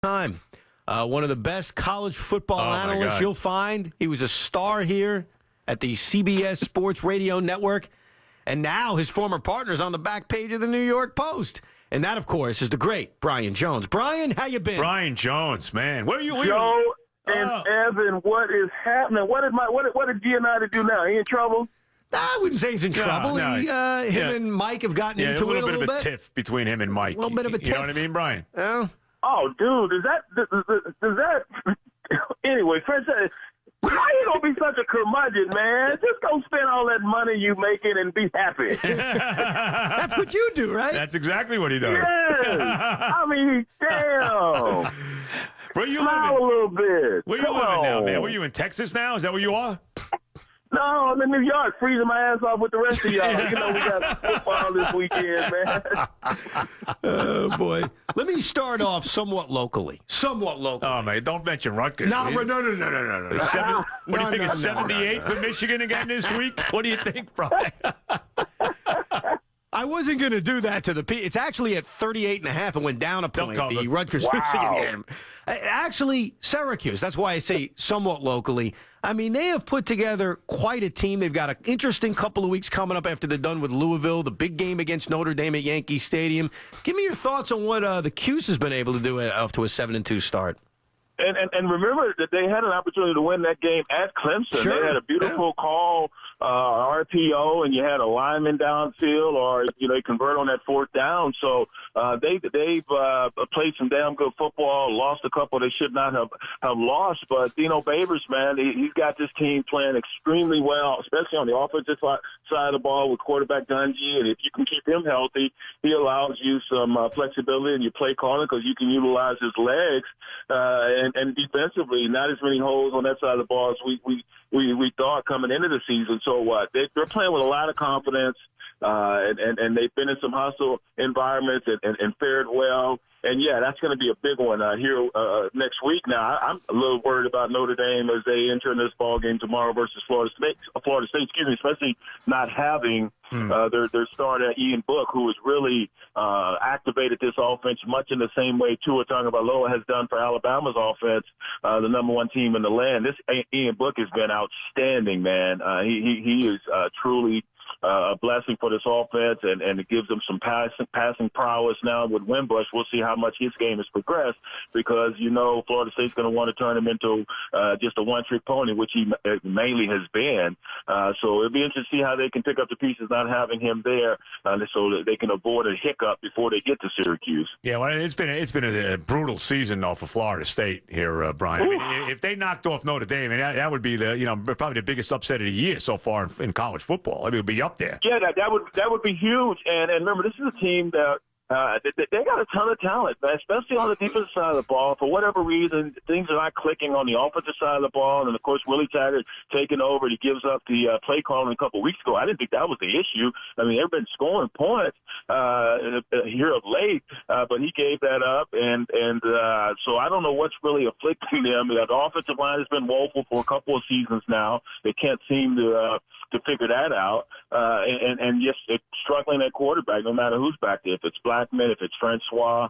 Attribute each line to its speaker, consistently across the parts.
Speaker 1: Time. One of the best college football analysts you'll find. He was a star here at the CBS Sports Radio Network. And now his former partner's on the back page of the New York Post. And that, of course, is the great Brian Jones. Brian, how you been?
Speaker 2: Brian Jones, man. Where are you?
Speaker 3: Joe and Evan, what is happening? What did Giannotti do now? He in trouble?
Speaker 1: I wouldn't say he's in trouble.
Speaker 2: No.
Speaker 1: Him and Mike have gotten into it a little bit.
Speaker 2: A tiff between him and Mike.
Speaker 1: A little bit of a tiff.
Speaker 2: You know what I mean, Brian?
Speaker 3: Oh, dude, does that anyway, Francesa, why you gonna be such a curmudgeon, man? Just go spend all that money you making and be happy.
Speaker 1: That's what you do, right?
Speaker 2: That's exactly what he does.
Speaker 3: Yes. I mean, damn.
Speaker 2: Where you
Speaker 3: Smile
Speaker 2: living?
Speaker 3: a little bit.
Speaker 2: Where you living now, man? Were you in Texas now? Is that where you are?
Speaker 3: No, I'm in New York, freezing my ass off with the rest of y'all. You know we got football this weekend, man.
Speaker 1: Oh, boy. Let me start off somewhat locally.
Speaker 2: Oh, man, don't mention Rutgers.
Speaker 1: No.
Speaker 2: What do you think, it's 78 for Michigan again this week? What do you think, Brian?
Speaker 1: I wasn't going to do that to the It's actually at 38.5 and went down a point. The Rutgers-Michigan game. Actually, Syracuse. That's why I say somewhat locally. I mean, they have put together quite a team. They've got an interesting couple of weeks coming up after they're done with Louisville, the big game against Notre Dame at Yankee Stadium. Give me your thoughts on what the Cuse has been able to do off to a 7-2 start.
Speaker 3: And remember that they had an opportunity to win that game at Clemson.
Speaker 1: Sure.
Speaker 3: They had a beautiful call, RPO, and you had a lineman downfield, or they convert on that fourth down. So they've played some damn good football. Lost a couple they should not have lost. But Dino Babers, man, he's got this team playing extremely well, especially on the offensive side of the ball with quarterback Dungy. And if you can keep him healthy, he allows you some flexibility in your play calling because you can utilize his legs. And defensively, not as many holes on that side of the ball as we thought coming into the season. So they're playing with a lot of confidence, and they've been in some hostile environments and fared well. And, yeah, that's going to be a big one here next week. Now, I'm a little worried about Notre Dame as they enter in this ball game tomorrow versus Florida State, especially not having their starter, Ian Book, who has really activated this offense much in the same way Tua Tagovailoa has done for Alabama's offense, the number one team in the land. This Ian Book has been outstanding, man. He is truly a blessing for this offense, and it gives them some passing prowess now with Wimbush. We'll see how much his game has progressed because, Florida State's going to want to turn him into just a one-trick pony, which he mainly has been. So it'll be interesting to see how they can pick up the pieces not having him there so that they can avoid a hiccup before they get to Syracuse.
Speaker 2: Yeah, well, it's been a brutal season, though, for Florida State here, Brian. I mean, if they knocked off Notre Dame, that would be probably the biggest upset of the year so far in college football. I mean, it would be up there.
Speaker 3: Yeah, that would be huge. And remember, this is a team that they got a ton of talent, man, especially on the defensive side of the ball. For whatever reason, things are not clicking on the offensive side of the ball. And, of course, Willie Taggart taking over. He gives up the play calling a couple weeks ago. I didn't think that was the issue. I mean, they've been scoring points here of late, but he gave that up. And so I don't know what's really afflicting them. The offensive line has been woeful for a couple of seasons now. They can't seem to figure that out. And just struggling at quarterback, no matter who's back there. If it's Blackman, if it's Francois.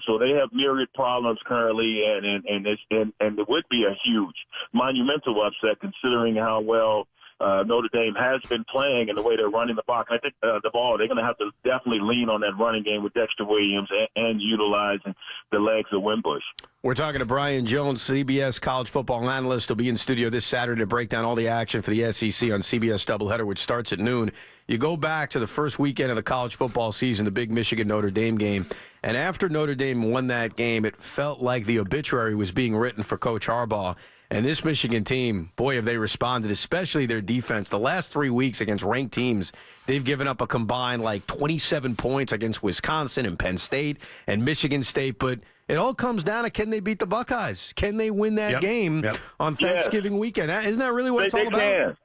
Speaker 3: So they have myriad problems currently, and it would be a huge, monumental upset considering how well Notre Dame has been playing and the way they're running the ball. I think the ball, they're going to have to definitely lean on that running game with Dexter Williams and utilizing the legs of Wimbush.
Speaker 1: We're talking to Brian Jones, CBS college football analyst. He'll be in studio this Saturday to break down all the action for the SEC on CBS doubleheader, which starts at noon. You go back to the first weekend of the college football season, the big Michigan-Notre Dame game, and after Notre Dame won that game, it felt like the obituary was being written for Coach Harbaugh. And this Michigan team, boy, have they responded, especially their defense. The last 3 weeks against ranked teams, they've given up a combined 27 points against Wisconsin and Penn State and Michigan State. But it all comes down to, can they beat the Buckeyes? Can they win that game on Thanksgiving weekend? Isn't that really what it's all about?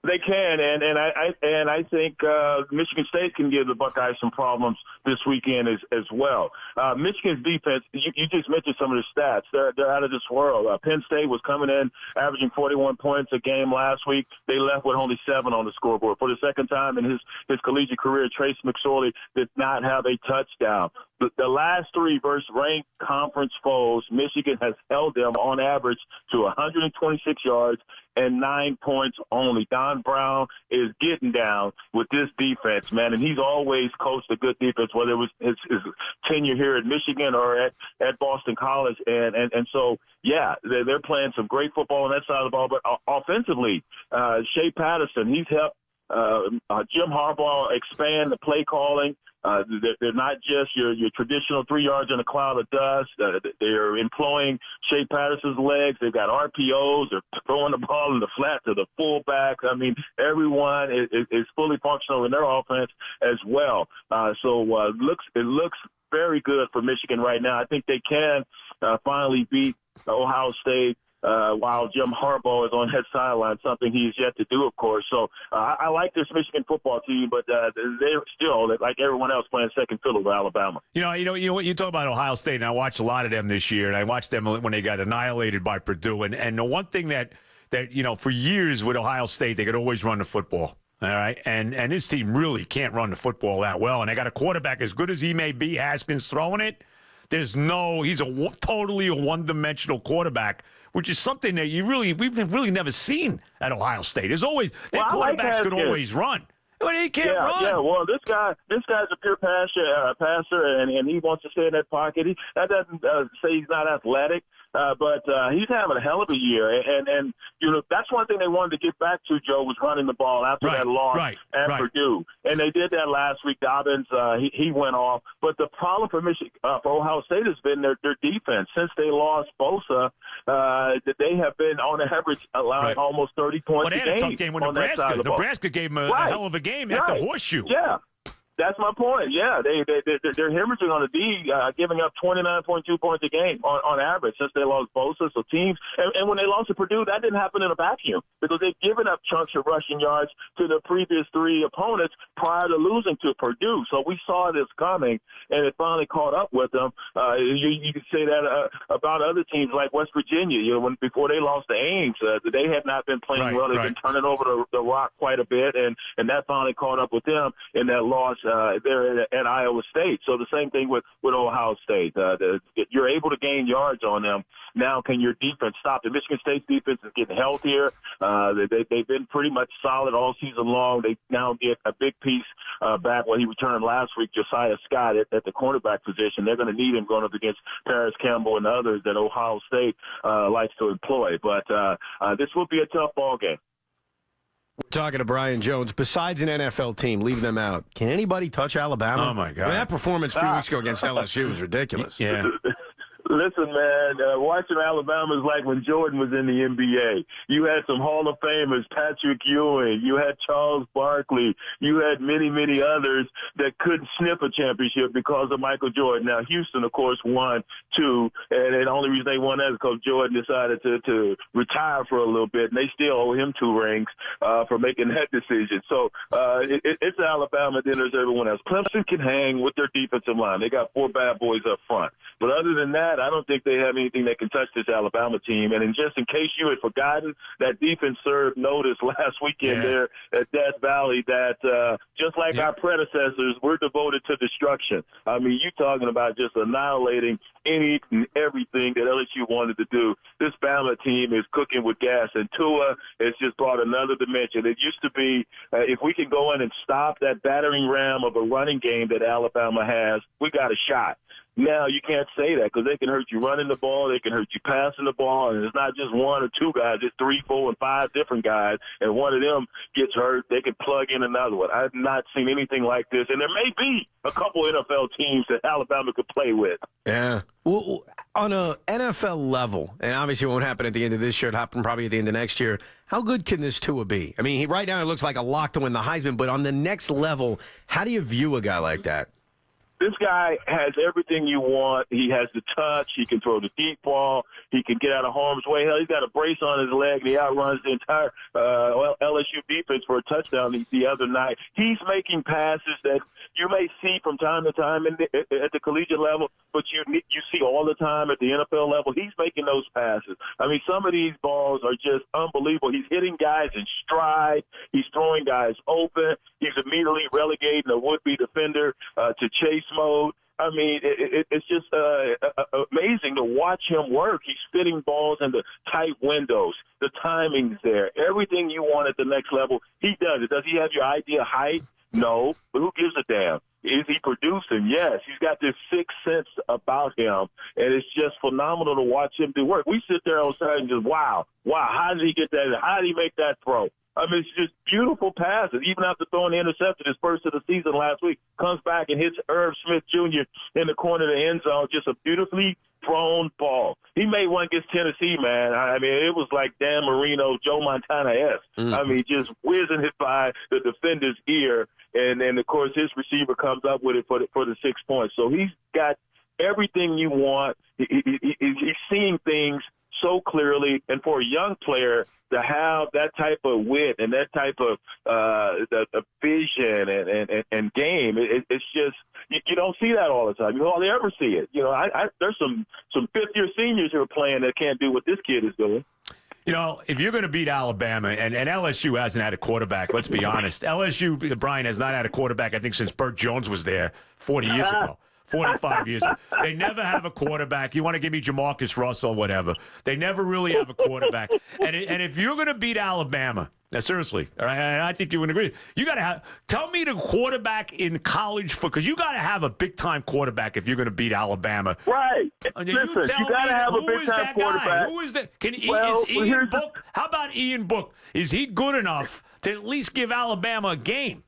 Speaker 3: They can, and I think Michigan State can give the Buckeyes some problems this weekend as well. Michigan's defense, you just mentioned some of the stats. They're out of this world. Penn State was coming in averaging 41 points a game last week. They left with only 7 on the scoreboard. For the second time in his collegiate career, Trace McSorley did not have a touchdown. The last 3 versus ranked conference foes, Michigan has held them on average to 126 yards and 9 points only. Don Brown is getting down with this defense, man, and he's always coached a good defense, whether it was his tenure here at Michigan or at Boston College. And so, yeah, they're playing some great football on that side of the ball. But offensively, Shea Patterson, he's helped Jim Harbaugh expand the play calling. They're not just your traditional 3 yards in a cloud of dust. They're employing Shea Patterson's legs. They've got RPOs. They're throwing the ball in the flat to the fullback. I mean, everyone is fully functional in their offense as well. So it looks very good for Michigan right now. I think they can finally beat Ohio State while Jim Harbaugh is on head sideline, something he's yet to do, of course. So I like this Michigan football team, but they're still, like everyone else, playing second fiddle to Alabama.
Speaker 2: You know what you talk about Ohio State, and I watched a lot of them this year, and I watched them when they got annihilated by Purdue. And the one thing that for years with Ohio State, they could always run the football. All right, and this team really can't run the football that well, and they got a quarterback as good as he may be, Haskins throwing it. He's totally a one-dimensional quarterback, which is something that we've really never seen at Ohio State. Their quarterbacks could always run. Well, he can't run. Yeah,
Speaker 3: well, this guy's a pure passer, and he wants to stay in that pocket. That doesn't say he's not athletic. But he's having a hell of a year, and that's one thing they wanted to get back to, Joe, was running the ball after that loss at Purdue, and they did that last week. Dobbins he went off, but the problem for Ohio State has been their defense. Since they lost Bosa, they have been on average allowing almost 30 points a game.
Speaker 2: Well, they had a tough game with Nebraska. Nebraska gave them a hell of a game at the Horseshoe.
Speaker 3: Yeah. That's my point. Yeah, they're hemorrhaging on the D, giving up 29.2 points a game on average since they lost Bosa. So teams, and when they lost to Purdue, that didn't happen in a vacuum because they've given up chunks of rushing yards to the previous 3 opponents prior to losing to Purdue. So we saw this coming, and it finally caught up with them. You could say that about other teams like West Virginia. Before they lost to Ames, they had not been playing well. They've been turning over the rock quite a bit, and that finally caught up with them in that loss there at Iowa State. So the same thing with Ohio State. You're able to gain yards on them. Now, can your defense stop it? Michigan State's defense is getting healthier. They've been pretty much solid all season long. They now get a big piece back when he returned last week, Josiah Scott at the cornerback position. They're going to need him going up against Paris Campbell and others that Ohio State likes to employ. But this will be a tough ball game.
Speaker 1: We're talking to Brian Jones. Besides an NFL team, leave them out. Can anybody touch Alabama?
Speaker 2: Oh, my God.
Speaker 1: I mean, that performance a few weeks ago against LSU was ridiculous.
Speaker 2: Yeah.
Speaker 3: Listen, man, watching Alabama is like when Jordan was in the NBA. You had some Hall of Famers, Patrick Ewing. You had Charles Barkley. You had many, many others that couldn't sniff a championship because of Michael Jordan. Now, Houston, of course, won 2, and the only reason they won that is because Jordan decided to retire for a little bit, and they still owe him 2 rings for making that decision. So it's Alabama, then there's everyone else. Clemson can hang with their defensive line. They got 4 bad boys up front. But other than that, I don't think they have anything that can touch this Alabama team. And just in case you had forgotten, that defense served notice last weekend there at Death Valley that just like our predecessors, we're devoted to destruction. I mean, you talking about just annihilating any and everything that LSU wanted to do. This Bama team is cooking with gas, and Tua has just brought another dimension. It used to be if we can go in and stop that battering ram of a running game that Alabama has, we got a shot. Now, you can't say that because they can hurt you running the ball, they can hurt you passing the ball, and it's not just 1 or 2 guys, it's 3, 4, and 5 different guys, and one of them gets hurt, they can plug in another one. I've not seen anything like this, and there may be a couple NFL teams that Alabama could play with.
Speaker 1: Yeah. Well, on a NFL level, and obviously it won't happen at the end of this year, it'll happen probably at the end of next year, how good can this Tua be? I mean, right now it looks like a lock to win the Heisman, but on the next level, how do you view a guy like that?
Speaker 3: This guy has everything you want. He has the touch. He can throw the deep ball. He can get out of harm's way. Hell, he's got a brace on his leg, and he outruns the entire LSU defense for a touchdown the other night. He's making passes that you may see from time to time at the collegiate level, but you see all the time at the NFL level. He's making those passes. I mean, some of these balls are just unbelievable. He's hitting guys in stride. He's throwing guys open. He's immediately relegating a would-be defender to chase mode. I mean, it's just amazing to watch him work. He's fitting balls into tight windows. The timing's there. Everything you want at the next level, he does it. Does he have your idea height? No, but who gives a damn? Is he producing? Yes. He's got this sixth sense about him, and it's just phenomenal to watch him do work. We sit there on Saturday and just, wow, how did he get that? How did he make that throw? I mean, it's just beautiful passes. Even after throwing the interception his first of the season last week, comes back and hits Irv Smith Jr. in the corner of the end zone. Just a beautifully thrown ball. He made one against Tennessee, man. I mean, it was like Dan Marino, Joe Montana-esque. I mean, just whizzing it by the defender's ear, and then, of course, his receiver comes up with it for the 6 points. So he's got everything you want. He's seeing things so clearly, and for a young player to have that type of wit and that type of vision and game, it's just you don't see that all the time. You hardly ever see it. You know, there's some fifth-year seniors who are playing that can't do what this kid is doing.
Speaker 2: You know, if you're going to beat Alabama, and LSU hasn't had a quarterback, let's be honest. LSU, Brian, has not had a quarterback, I think, since Burt Jones was there 40 years ago. 45 years ago. They never have a quarterback. You want to give me Jamarcus Russell, whatever. They never really have a quarterback. And if you're going to beat Alabama, now seriously, all right, and I think you would agree, you got to have, tell me the quarterback in college football, because you got to have a big-time quarterback if you're going to beat Alabama.
Speaker 3: Right. Listen, you got to have a big-time quarterback.
Speaker 2: Who is that? Is Ian Book? How about Ian Book? Is he good enough to at least give Alabama a game?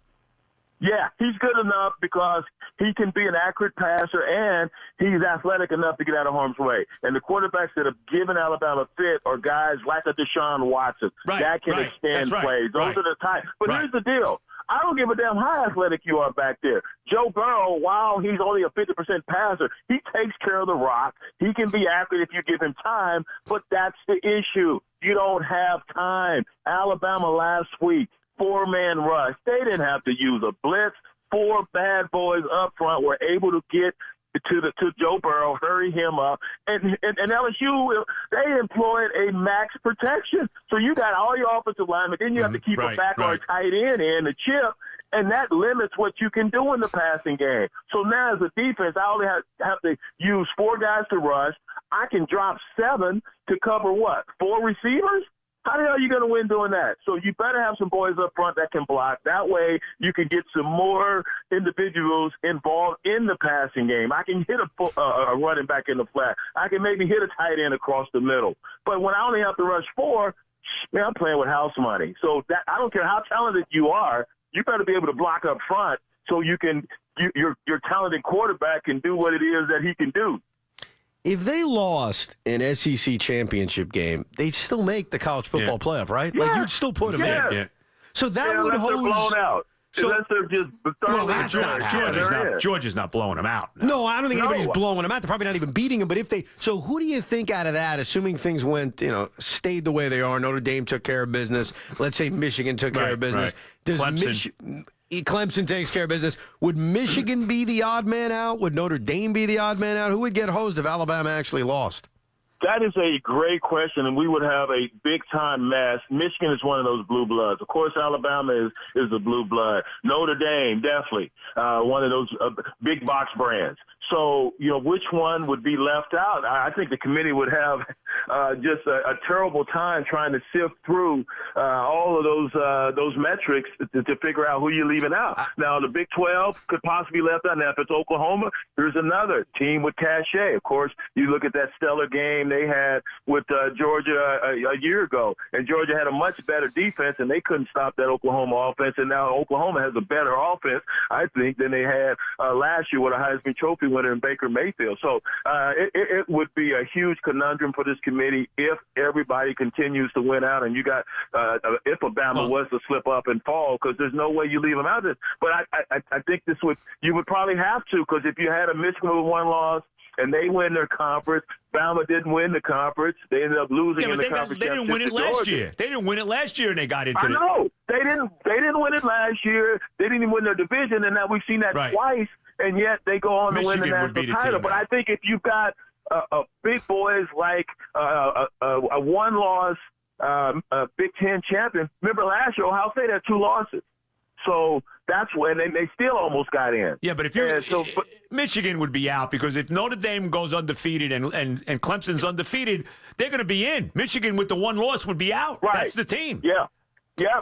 Speaker 3: Yeah, he's good enough because he can be an accurate passer and he's athletic enough to get out of harm's way. And the quarterbacks that have given Alabama fit are guys like a Deshaun Watson that can extend plays. Those are the types. But here's the deal. I don't give a damn how athletic you are back there. Joe Burrow, while he's only a 50% passer, he takes care of the rock. He can be accurate if you give him time, but that's the issue. You don't have time. Alabama last week, 4-man rush. They didn't have to use a blitz. 4 bad boys up front were able to get to Joe Burrow, hurry him up. And LSU, they employed a max protection. So you got all your offensive linemen, then you have to keep a back or a tight end in the chip, and that limits what you can do in the passing game. So now as a defense, I only have to use 4 guys to rush. I can drop 7 to cover what? 4 receivers? How the hell are you going to win doing that? So you better have some boys up front that can block. That way you can get some more individuals involved in the passing game. I can hit a running back in the flat. I can maybe hit a tight end across the middle. But when I only have to rush 4, man, I'm playing with house money. So that, I don't care how talented you are, you better be able to block up front so your talented quarterback can do what it is that he can do.
Speaker 1: If they lost an SEC championship game, they'd still make the college football playoff, right?
Speaker 3: Yeah.
Speaker 1: Like, you'd still put them in.
Speaker 2: Yeah.
Speaker 1: So that would
Speaker 3: hose. They're blown out.
Speaker 1: So,
Speaker 3: unless they're just
Speaker 2: Georgia's not blowing them out.
Speaker 1: No, I don't think anybody's blowing them out. They're probably not even beating them. But if they, so who do you think out of that, assuming things went, stayed the way they are, Notre Dame took care of business, let's say Michigan took care of business. Does Clemson takes care of business. Would Michigan be the odd man out? Would Notre Dame be the odd man out? Who would get hosed if Alabama actually lost?
Speaker 3: That is a great question, and we would have a big-time mess. Michigan is one of those blue bloods. Of course, Alabama is a blue blood. Notre Dame, definitely, one of those big box brands. So, which one would be left out? I think the committee would have just a terrible time trying to sift through all of those metrics to figure out who you're leaving out. Now, the Big 12 could possibly be left out. Now, if it's Oklahoma, there's another team with cachet. Of course, you look at that stellar game they had with Georgia a year ago, and Georgia had a much better defense, and they couldn't stop that Oklahoma offense. And now Oklahoma has a better offense, I think, than they had last year with a Heisman Trophy winner winner in Baker Mayfield. So it would be a huge conundrum for this committee if everybody continues to win out, and you got if Alabama was to slip up and fall, because there's no way you leave them out of this. But I think you would probably have to, because if you had a Michigan with one loss and they win their conference, Bama didn't win the conference. They ended up losing in the conference.
Speaker 2: They didn't win it last year. They didn't win it last year, and they got into it.
Speaker 3: I know. They didn't win it last year. They didn't even win their division, and now we've seen that twice, and yet they go on to win the national title. But I think if you've got big boys like a one-loss Big Ten champion, remember last year, Ohio State had 2 losses. So that's when they still almost got in.
Speaker 2: Yeah, but if Michigan would be out, because if Notre Dame goes undefeated and Clemson's undefeated, they're going to be in. Michigan with the one loss would be out.
Speaker 3: Right.
Speaker 2: That's the team.
Speaker 3: Yeah,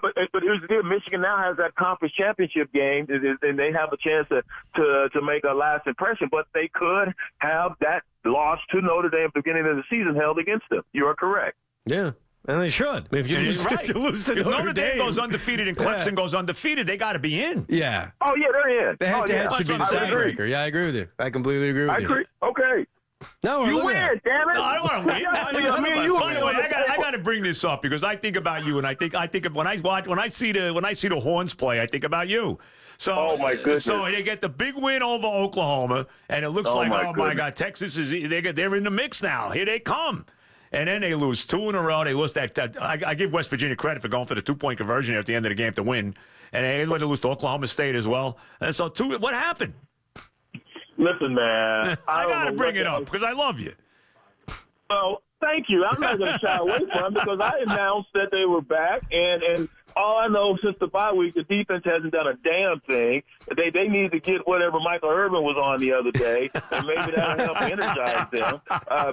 Speaker 3: but here's the deal. Michigan now has that conference championship game, and they have a chance to make a last impression. But they could have that loss to Notre Dame at the beginning of the season held against them. You are correct.
Speaker 1: Yeah. And they should. If you lose to
Speaker 2: Notre Dame goes undefeated and Clemson goes undefeated, they got to be in.
Speaker 1: Yeah.
Speaker 3: Oh, yeah, they're in.
Speaker 1: The head-to-head should be the tiebreaker. Yeah, I agree with you. I completely agree with you.
Speaker 3: Agree. Okay.
Speaker 1: No,
Speaker 3: you win, damn it!
Speaker 2: No, I don't want to win. I got to bring this up because I think about you, and I think of when I see the Horns play, I think about you. So,
Speaker 3: oh my goodness!
Speaker 2: So they get the big win over Oklahoma, and it looks like, my God, Texas they're in the mix now. Here they come. And then they lose 2 in a row. They lost that. I give West Virginia credit for going for the 2-point conversion at the end of the game to win. And they lose to Oklahoma State as well. And so, what happened?
Speaker 3: Listen, man.
Speaker 2: I got to bring it up because I love you.
Speaker 3: Well, thank you. I'm not going to shy away from it because I announced that they were back. And all I know since the bye week, the defense hasn't done a damn thing. They need to get whatever Michael Irvin was on the other day, and maybe that'll help energize them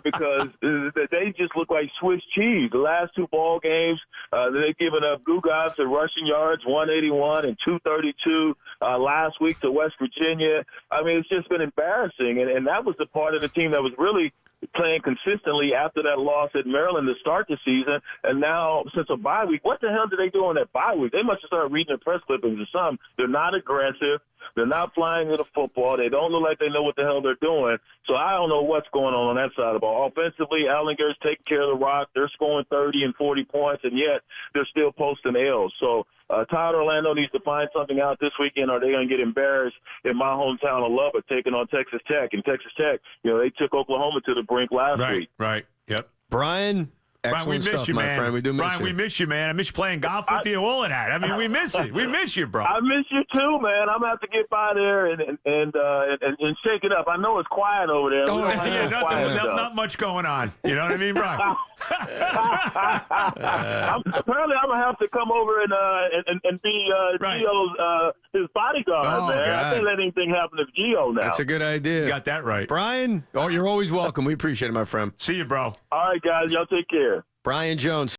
Speaker 3: because they just look like Swiss cheese. The last 2 ball games, they've given up Gugas at rushing yards, 181 and 232 last week to West Virginia. I mean, it's just been embarrassing, and that was the part of the team that was really playing consistently after that loss at Maryland to start the season. And now, since a bye week, what the hell did they do on that bye week? They must have started reading the press clippings or something. They're not aggressive. They're not flying to the football. They don't look like they know what the hell they're doing. So I don't know what's going on that side of the ball. Offensively, Allinger's taking care of the rock. They're scoring 30 and 40 points, and yet they're still posting L's. So Todd Orlando needs to find something out this weekend, or they're going to get embarrassed in my hometown of Lubbock, taking on Texas Tech. And Texas Tech, they took Oklahoma to the brink last week.
Speaker 2: Right. Yep.
Speaker 1: Brian, excellent
Speaker 2: we miss
Speaker 1: stuff,
Speaker 2: you,
Speaker 1: my
Speaker 2: man.
Speaker 1: friend. We do miss you.
Speaker 2: Brian, we miss you, man. I miss you playing golf with you, all of that. I mean, we miss it. We miss you, bro.
Speaker 3: I miss you too, man. I'm gonna have to get by there and shake it up. I know it's quiet over there.
Speaker 2: Not much going on. You know what I mean, Brian?
Speaker 3: Apparently, I'm gonna have to come over and be Gio's his bodyguard, man.
Speaker 1: God.
Speaker 3: I can't let anything happen to Gio now.
Speaker 1: That's a good idea.
Speaker 2: You got that right,
Speaker 1: Brian. Oh, you're always welcome. We appreciate it, my friend.
Speaker 2: See you, bro.
Speaker 3: All right, guys. Y'all take care.
Speaker 1: Brian Jones.